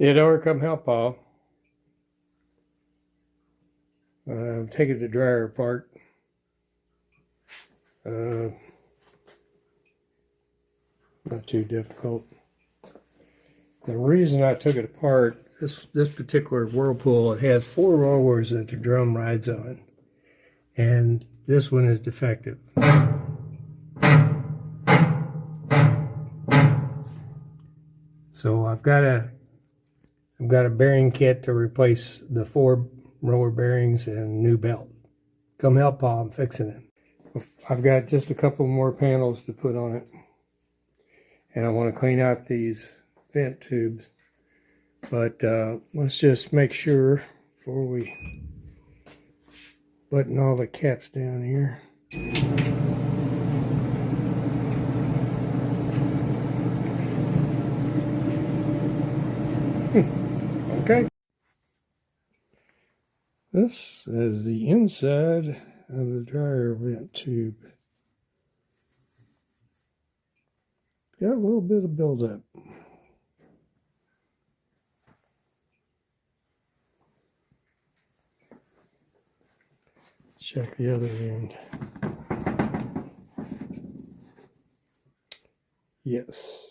Theodore, come help, Paul. Taking the dryer apart. Not too difficult. The reason I took it apart, this particular Whirlpool, it has 4 rollers that the drum rides on, and this one is defective. So I've got a bearing kit to replace the 4 roller bearings and new belt. Come help, Paul. I'm fixing it. I've got just a couple more panels to put on it, and I want to clean out these vent tubes. But let's just make sure before we button all the caps down here. Okay. This is the inside of the dryer vent tube. Got a little bit of buildup. Check the other end. Yes.